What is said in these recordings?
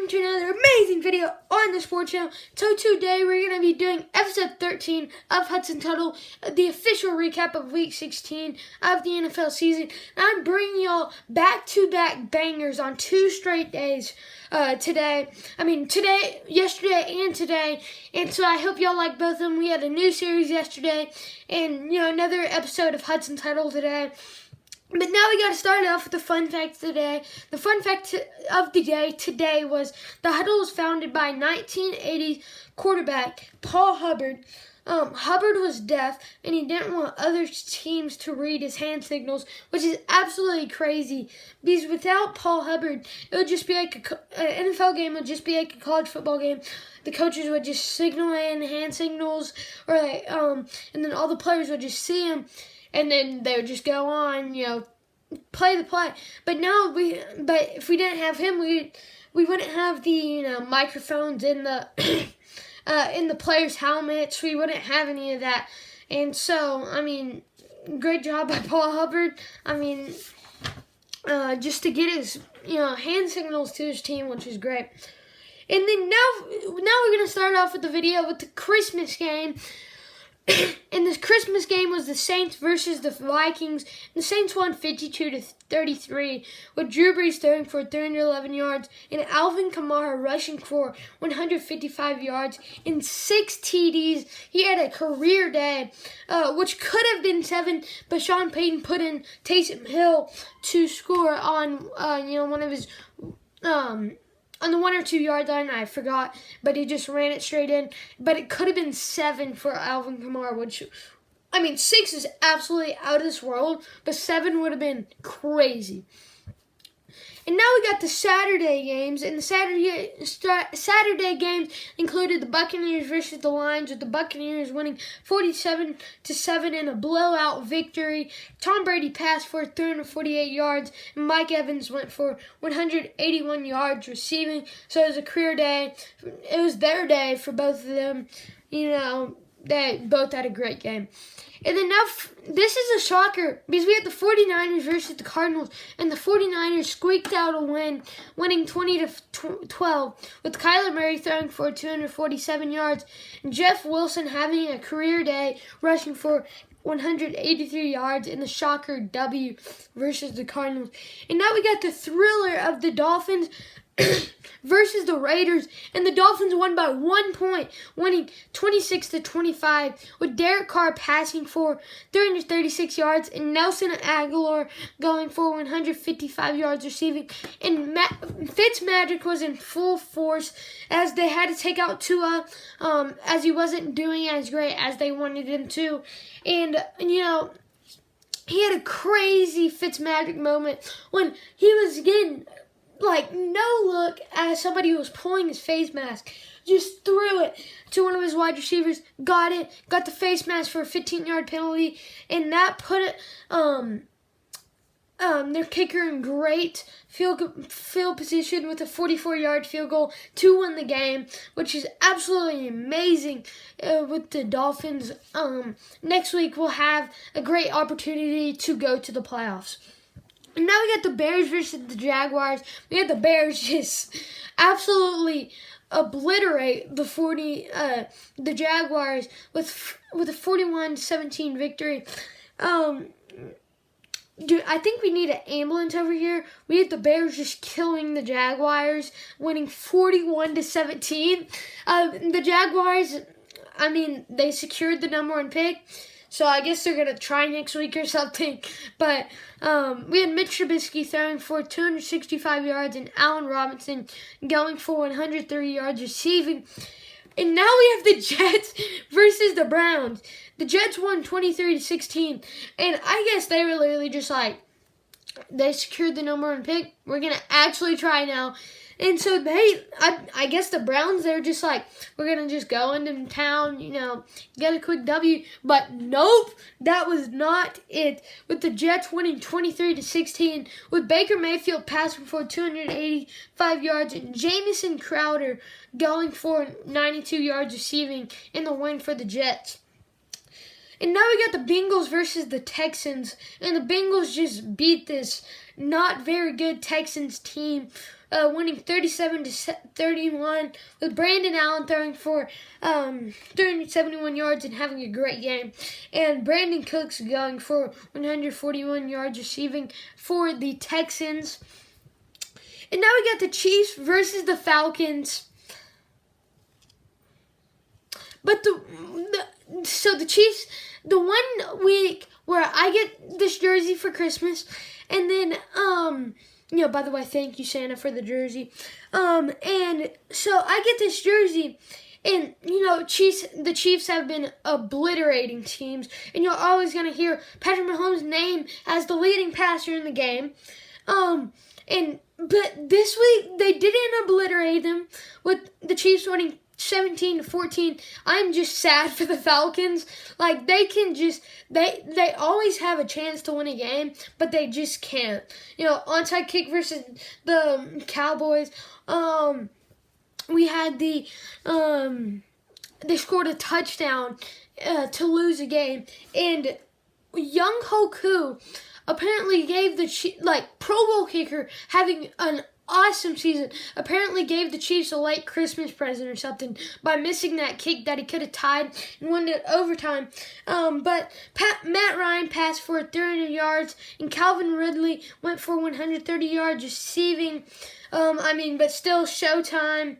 to another amazing video on the sports channel. So today we're going to be doing episode 13 of Hudson Huddle, the official recap of week 16 of the NFL season. And I'm bringing y'all back-to-back bangers on 2 straight days yesterday and today. And so I hope y'all like both of them. We had a new series yesterday and, another episode of Hudson Huddle today. But now we got to start off with the fun fact today. The fun fact of the day today was the Huddle was founded by 1980 quarterback Paul Hubbard. Hubbard was deaf, and he didn't want other teams to read his hand signals, which is absolutely crazy. Because without Paul Hubbard, it would just be like an NFL game. It would just be like a college football game. The coaches would just signal in hand signals, and then all the players would just see him. And then they would just go on, play the play. But if we didn't have him, we wouldn't have the microphones in the in the players' helmets. We wouldn't have any of that. And so, great job by Paul Hubbard. Just to get his hand signals to his team, which is great. And then now we're gonna start off with the video with the Christmas game. And this Christmas game was the Saints versus the Vikings. The Saints won 52-33, with Drew Brees throwing for 311 yards and Alvin Kamara rushing for 155 yards and 6 TDs. He had a career day, which could have been 7, but Sean Payton put in Taysom Hill to score on one of his on the 1 or 2 yard line. I forgot, but he just ran it straight in. But it could have been 7 for Alvin Kamara, which, 6 is absolutely out of this world, but 7 would have been crazy. And now we got the Saturday games, and the Saturday games included the Buccaneers versus the Lions, with the Buccaneers winning 47-7 in a blowout victory. Tom Brady passed for 348 yards, and Mike Evans went for 181 yards receiving. So it was a career day. It was their day for both of them. They both had a great game. And then now, this is a shocker, because we had the 49ers versus the Cardinals, and the 49ers squeaked out a win, winning 20-12, with Kyler Murray throwing for 247 yards, and Jeff Wilson having a career day, rushing for 183 yards in the shocker W versus the Cardinals. And now we got the thriller of the Dolphins versus the Raiders, and the Dolphins won by 1 point, winning 26-25, with Derek Carr passing for 336 yards and Nelson Aguilar going for 155 yards receiving. And Fitzmagic was in full force as they had to take out Tua, as he wasn't doing as great as they wanted him to. And, he had a crazy Fitzmagic moment when he was getting no look as somebody was pulling his face mask. Just threw it to one of his wide receivers, got the face mask for a 15-yard penalty, and that put it, their kicker in great field position with a 44-yard field goal to win the game, which is absolutely amazing with the Dolphins. Next week we'll have a great opportunity to go to the playoffs. And now we got the Bears versus the Jaguars. We had the Bears just absolutely obliterate the Jaguars with a 41-17 victory. Dude, I think we need an ambulance over here. We had the Bears just killing the Jaguars, winning 41-17. The Jaguars, they secured the number 1 pick. So I guess they're going to try next week or something. But we had Mitch Trubisky throwing for 265 yards and Allen Robinson going for 130 yards receiving. And now we have the Jets versus the Browns. The Jets won 23-16. And I guess they were literally just they secured the number 1 pick. We're going to actually try now. And so I guess the Browns, they're just we're going to just go into town, get a quick W. But nope, that was not it. With the Jets winning 23-16, with Baker Mayfield passing for 285 yards and Jamison Crowder going for 92 yards receiving in the win for the Jets. And now we got the Bengals versus the Texans. And the Bengals just beat this not very good Texans team, winning 37-31 with Brandon Allen throwing for 371 yards and having a great game. And Brandon Cooks going for 141 yards receiving for the Texans. And now we got the Chiefs versus the Falcons. But so the Chiefs, the 1 week where I get this jersey for Christmas, and then by the way, thank you Santa for the jersey. And so I get this jersey, and the Chiefs have been obliterating teams, and you're always gonna hear Patrick Mahomes' name as the leading passer in the game. But this week they didn't obliterate them with the Chiefs winning 17-14. I'm just sad for the Falcons. Like, they always have a chance to win a game, but they just can't. Onside kick versus the Cowboys. We had they scored a touchdown to lose a game, and Young Hoku apparently gave the Pro Bowl kicker having an awesome season, apparently gave the Chiefs a late Christmas present or something by missing that kick that he could have tied and won it overtime. But Matt Ryan passed for 300 yards, and Calvin Ridley went for 130 yards receiving. But still Showtime.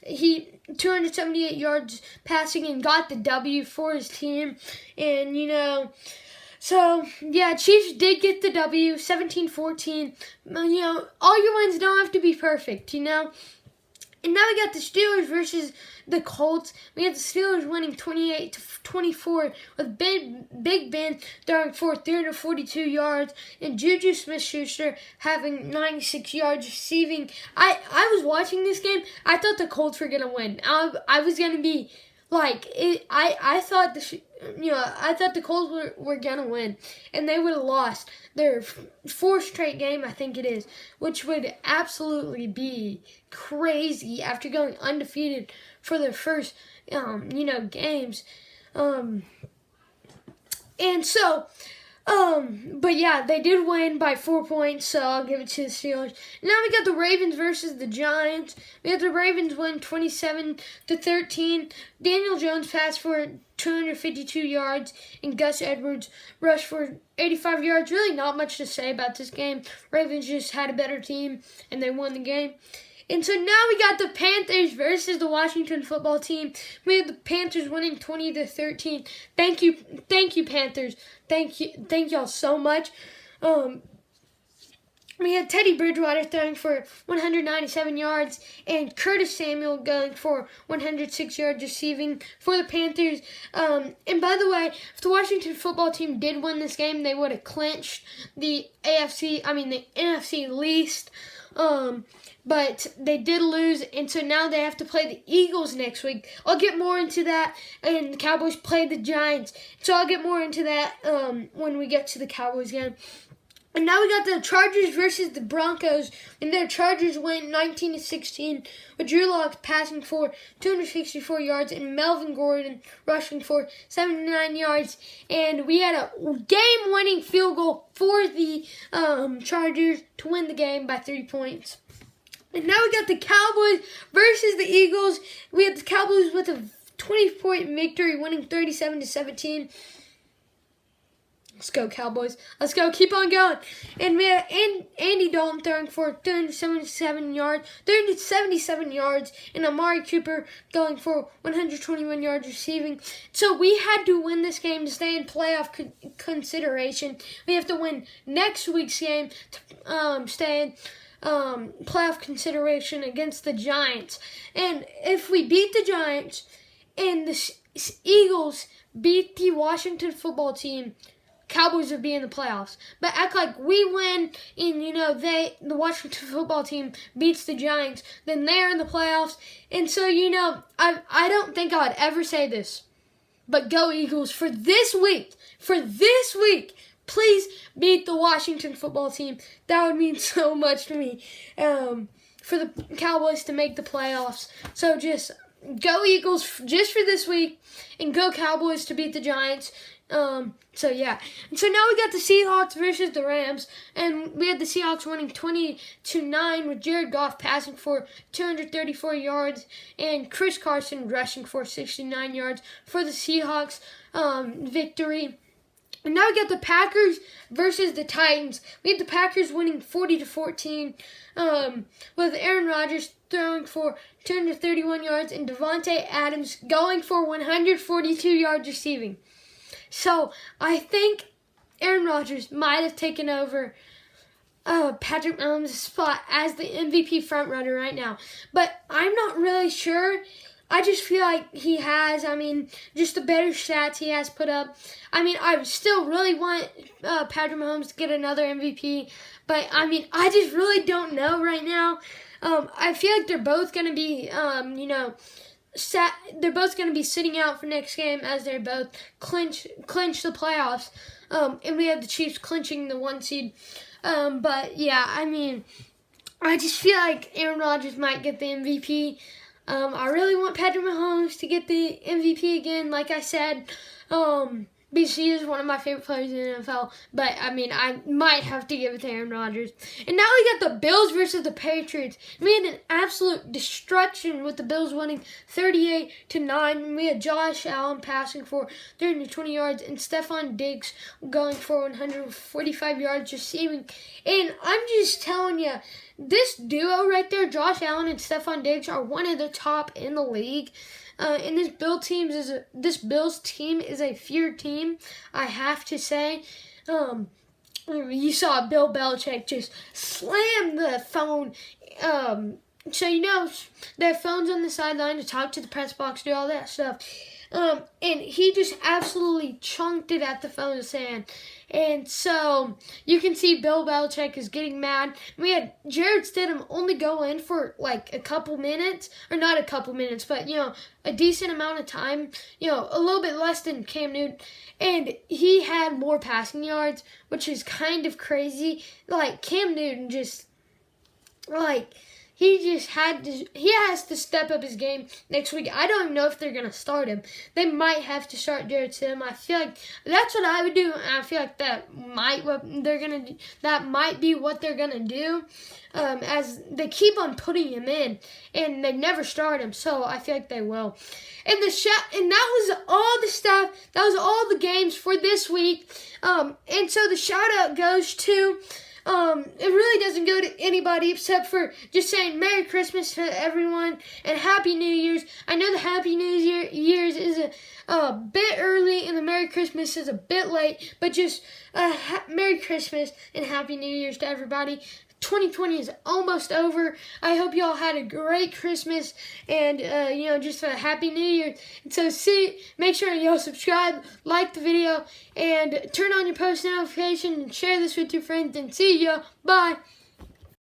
He 278 yards passing and got the W for his team. And so, yeah, Chiefs did get the W, 17-14. All your wins don't have to be perfect, And now we got the Steelers versus the Colts. We got the Steelers winning 28-24 with Big Ben throwing for 342 yards and Juju Smith-Schuster having 96 yards receiving. I was watching this game. I thought the Colts were going to win. I was going to be I thought the Colts were gonna win, and they would have lost their fourth straight game, I think it is, which would absolutely be crazy after going undefeated for their first games, and so. But yeah, they did win by 4 points, so I'll give it to the Steelers. Now we got the Ravens versus the Giants. We got the Ravens win 27-13. Daniel Jones passed for 252 yards, and Gus Edwards rushed for 85 yards. Really not much to say about this game. Ravens just had a better team, and they won the game. And so now we got the Panthers versus the Washington football team. We had the Panthers winning 20-13. Thank you, Panthers. Thank y'all so much. We had Teddy Bridgewater throwing for 197 yards and Curtis Samuel going for 106 yards receiving for the Panthers. And by the way, if the Washington football team did win this game, they would have clinched the NFC least. But they did lose, and so now they have to play the Eagles next week. I'll get more into that, and the Cowboys play the Giants. So I'll get more into that when we get to the Cowboys game. And now we got the Chargers versus the Broncos, and the Chargers win 19-16 with Drew Lock passing for 264 yards and Melvin Gordon rushing for 79 yards. And we had a game-winning field goal for the Chargers to win the game by 3 points. And now we got the Cowboys versus the Eagles. We had the Cowboys with a 20-point victory, winning 37-17. Let's go, Cowboys. Let's go. Keep on going. And we had Andy Dalton throwing for 377 yards, and Amari Cooper going for 121 yards receiving. So we had to win this game to stay in playoff consideration. We have to win next week's game to stay in playoff consideration against the Giants. And if we beat the Giants and the Eagles beat the Washington football team, Cowboys would be in the playoffs. But act like we win and, the Washington football team beats the Giants, then they're in the playoffs. And so, I don't think I would ever say this, but go Eagles for this week. Please beat the Washington football team. That would mean so much to me for the Cowboys to make the playoffs. So just go Eagles just for this week and go Cowboys to beat the Giants. So yeah, and so now we got the Seahawks versus the Rams, and we had the Seahawks winning 20-9 with Jared Goff passing for 234 yards and Chris Carson rushing for 69 yards for the Seahawks victory. And now we got the Packers versus the Titans. We had the Packers winning 40-14 with Aaron Rodgers throwing for 231 yards and Devontae Adams going for 142 yards receiving. So I think Aaron Rodgers might have taken over Patrick Mahomes' spot as the MVP frontrunner right now. But I'm not really sure. I just feel like he has, just the better stats he has put up. I still really want Patrick Mahomes to get another MVP. But, I just really don't know right now. I feel like they're both going to be, they're both going to be sitting out for next game as they both clinch the playoffs. And we have the Chiefs clinching the 1 seed. But, yeah, I just feel like Aaron Rodgers might get the MVP. I really want Patrick Mahomes to get the MVP again, like I said. Because he is one of my favorite players in the NFL. But, I might have to give it to Aaron Rodgers. And now we got the Bills versus the Patriots. We had an absolute destruction with the Bills winning 38-9. We had Josh Allen passing for 320 yards and Stephon Diggs going for 145 yards receiving. And I'm just telling you, this duo right there, Josh Allen and Stephon Diggs, are one of the top in the league. And this Bills team is a feared team, I have to say. You saw Bill Belichick just slam the phone. So they have phones on the sideline to talk to the press box, do all that stuff. And he just absolutely chunked it at the phone's hand. And so you can see Bill Belichick is getting mad. We had Jared Stidham only go in for like a couple minutes, or not a couple minutes, but a decent amount of time, a little bit less than Cam Newton. And he had more passing yards, which is kind of crazy. Like Cam Newton just, he has to step up his game next week. I don't even know if they're going to start him. They might have to start Jared Stidham. I feel like that's what I would do. I feel like that might be what they're going to do. As they keep on putting him in and they never start him. So I feel like they will. And that was all the stuff. That was all the games for this week. And so the shout out goes to it really doesn't go to anybody except for just saying Merry Christmas to everyone and Happy New Year's. I know the Happy New Year's is a bit early and the Merry Christmas is a bit late, but just Merry Christmas and Happy New Year's to everybody. 2020 is almost over. I hope y'all had a great Christmas and, just a Happy New Year. And so make sure y'all subscribe, like the video, and turn on your post notification and share this with your friends. And see ya. Bye.